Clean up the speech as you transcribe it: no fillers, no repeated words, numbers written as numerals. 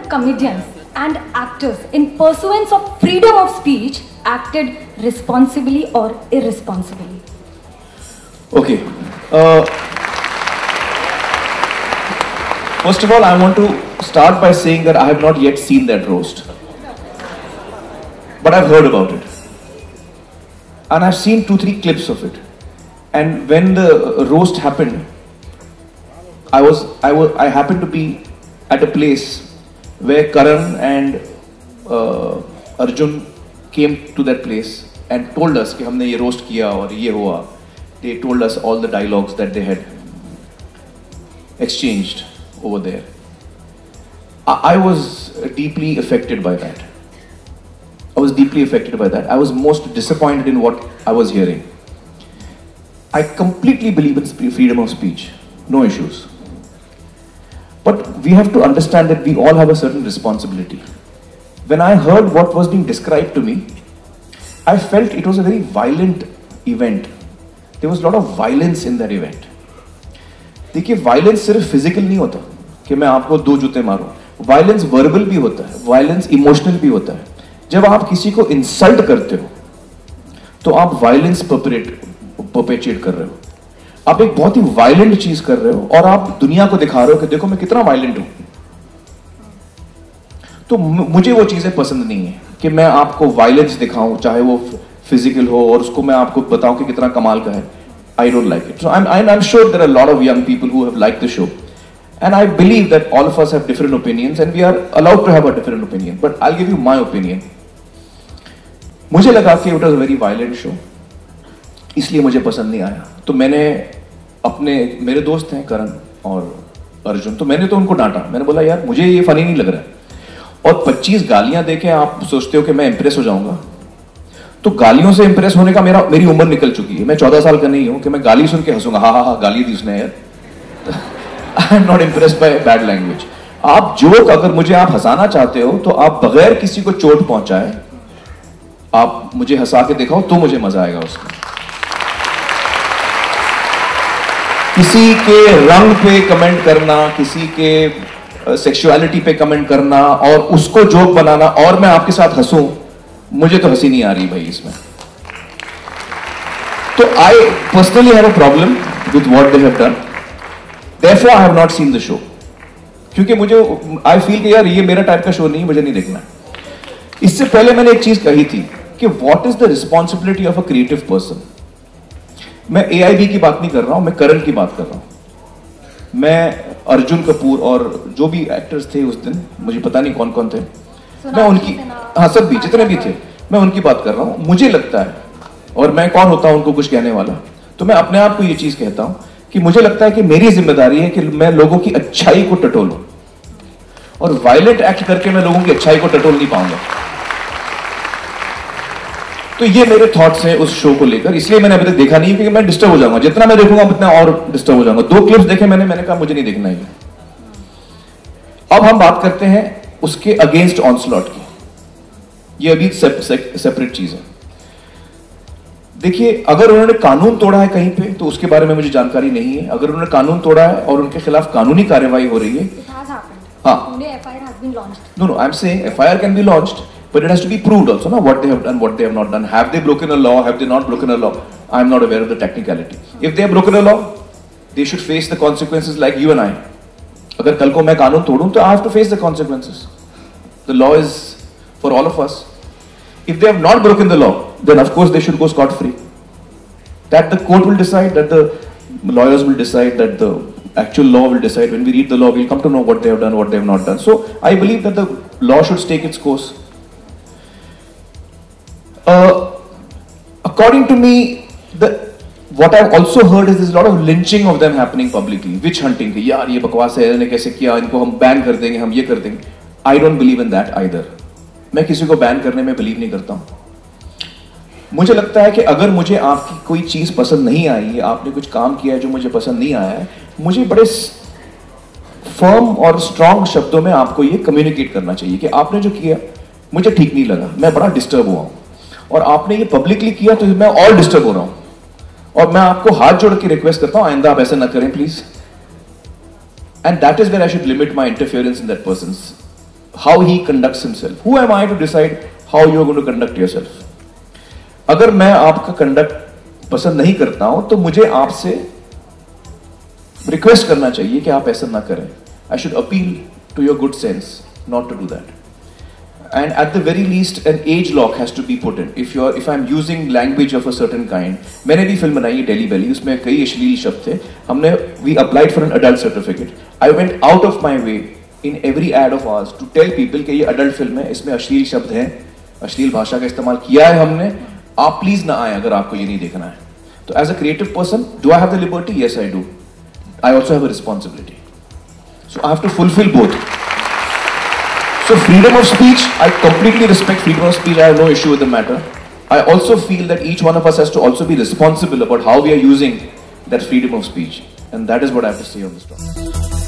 comedians and actors in pursuance of freedom of speech acted responsibly or irresponsibly? Okay. First of all, I want to start by saying that I have not yet seen that roast. But I've heard about it. And I've seen 2-3 clips of it. And when the roast happened, I happened to be at a place where Karan and Arjun came to that place and told us कि हमने ये roast किया और ये हुआ. They told us all the dialogues that they had exchanged over there. I was deeply affected by that. I was most disappointed in what I was hearing. I completely believe in freedom of speech. No issues. But we have to understand that we all have a certain responsibility. When I heard what was being described to me, I felt it was a very violent event. There was a lot of violence in that event. देखिए, violence सिर्फ physical नहीं होता कि मैं आपको 2 जूते मारूं. Violence verbal भी होता है, violence emotional भी होता है. जब आप किसी को insult करते हो, तो आप violence perpetuate कर रहे हो. आप एक बहुत ही violent चीज कर रहे हो और आप दुनिया को दिखा रहे हो कि देखो मैं कितना violent हूं. तो मुझे वो चीजें पसंद नहीं है कि मैं आपको violence दिखाऊं, चाहे वो physical हो और उसको मैं आपको बताऊं कि कितना कमाल का है. I don't like it. So I'm sure there are a lot of young people who have liked the show. And I believe that all of us have different opinions and we are allowed to have a different opinion. But I'll give you my opinion. मुझे लगा कि it was a very violent show. इसलिए मुझे पसंद नहीं आया. तो मैंने मेरे दोस्त हैं करण और अर्जुन, तो मैंने तो उनको डांटा. मैंने बोला यार मुझे ये फनी नहीं लग रहा है. और 25 गालियां देके आप सोचते हो कि मैं इंप्रेस हो जाऊंगा. तो गालियों से इंप्रेस होने का मेरी उम्र निकल चुकी है. मैं 14 साल का नहीं हूं कि मैं गाली सुन के हंसूंगा. हाँ गाली दी उसने यार. I am not impressed by bad language. आप जोक अगर मुझे आप हंसाना चाहते हो तो आप बगैर किसी को चोट पहुंचाए आप मुझे हंसा के दिखाओ तो मुझे मजा आएगा उसमें. किसी के रंग पे कमेंट करना, किसी के सेक्सुअलिटी पे कमेंट करना और उसको जोक बनाना और मैं आपके साथ हंसूं, मुझे तो हंसी नहीं आ रही भाई इसमें. तो I personally have a problem with what they have done. Therefore, I have not seen the show. क्योंकि मुझे I feel कि यार ये मेरा टाइप का शो नहीं, मुझे नहीं देखना. इससे पहले मैंने एक चीज कही थी कि what is the responsibility of a creative person. मैं AIB की बात नहीं कर रहा हूं, मैं करण की बात कर रहा हूं. मैं अर्जुन कपूर और जो भी एक्टर्स थे उस दिन, मुझे पता नहीं कौन कौन थे, मैं उनकी, हाँ सब भी जितने भी थे, मैं उनकी बात कर रहा हूं. मुझे लगता है, और मैं कौन होता हूं उनको कुछ कहने वाला, तो मैं अपने आप को ये चीज कहता हूं कि मुझे लगता है कि मेरी जिम्मेदारी है कि मैं लोगों की अच्छाई को टटोलूं और वायलेंट एक्ट करके मैं लोगों की अच्छाई को टटोल नहीं पाऊंगा. तो ये मेरे थॉट्स हैं उस शो को लेकर. इसलिए मैंने अभी तक देखा नहीं क्योंकि मैं डिस्टर्ब हो जाऊंगा. जितना मैं देखूंगा उतना और डिस्टर्ब हो जाऊंगा. 2 क्लिप्स देखे मैंने कहा मुझे नहीं देखना है. अब हम बात करते हैं उसके अगेंस्ट ऑनस्लॉट की. ये अभी सेपरेट चीज है. देखिए, अगर उन्होंने कानून तोड़ा है कहीं पे तो उसके बारे में मुझे जानकारी नहीं है. अगर उन्होंने कानून तोड़ा है और उनके खिलाफ कानूनी कार्रवाई हो रही है, हाँ, no, I'm saying FIR can be launched, but it has to be proved also, na, what they have done, what they have not done. Have they broken a law? Have they not broken a law? I'm not aware of the technicality. If they have broken a law, they should face the consequences like you and I. अगर कल को मैं कानून तोड़ूं तो I have to face the consequences. The law is for all of us. If they have not broken the law, then of course they should go scot-free. That the court will decide, that the lawyers will decide, that the actual law will decide. When we read the law, we'll come to know what they have done, what they have not done. So I believe that the law should take its course. According to me, what I've also heard is there's a lot of lynching of them happening publicly. Witch hunting. यार ये बकवास है, इन्होंने कैसे किया, इनको हम ban कर देंगे, हम ये कर देंगे. I don't believe in that either. मैं किसी को बैन करने में बिलीव नहीं करता हूं. मुझे लगता है कि अगर मुझे आपकी कोई चीज पसंद नहीं आई है, आपने कुछ काम किया है जो मुझे पसंद नहीं आया है, मुझे बड़े फर्म और स्ट्रांग शब्दों में आपको ये कम्युनिकेट करना चाहिए कि आपने जो किया मुझे ठीक नहीं लगा, मैं बड़ा डिस्टर्ब हुआ हूं. और आपने ये पब्लिकली किया तो मैं और डिस्टर्ब हो रहा हूं. और मैं आपको हाथ जोड़ के रिक्वेस्ट करता हूं आइंदा आप ऐसा ना करें please. And that is where I should limit my interference in that person's how he conducts himself. Who am I to decide how you are going to conduct yourself? अगर मैं आपका कंडक्ट पसंद नहीं करता हूं तो मुझे आपसे रिक्वेस्ट करना चाहिए कि आप ऐसा ना करें. I should appeal to your good sense not to do that. And at the very least an age lock has to be put in. If I'm using language of a certain kind, मैंने भी film बनाई है daily बेली, उसमें कई अश्लील शब्द थे. हमने we applied for an adult certificate. I went out of my way in every ad of ours to tell people कि ये adult फिल्म है, इसमें अश्लील शब्द हैं, अश्लील भाषा का इस्तेमाल किया है हमने, आप प्लीज ना आए अगर आपको ये नहीं देखना है. तो as a creative person, do I have the liberty? Yes I do. I also have a responsibility. So I have to fulfil both. So freedom of speech, I completely respect freedom of speech. I have no issue with the matter. I also feel that each one of us has to also be responsible about how we are using that freedom of speech. And that is what I have to say on this topic.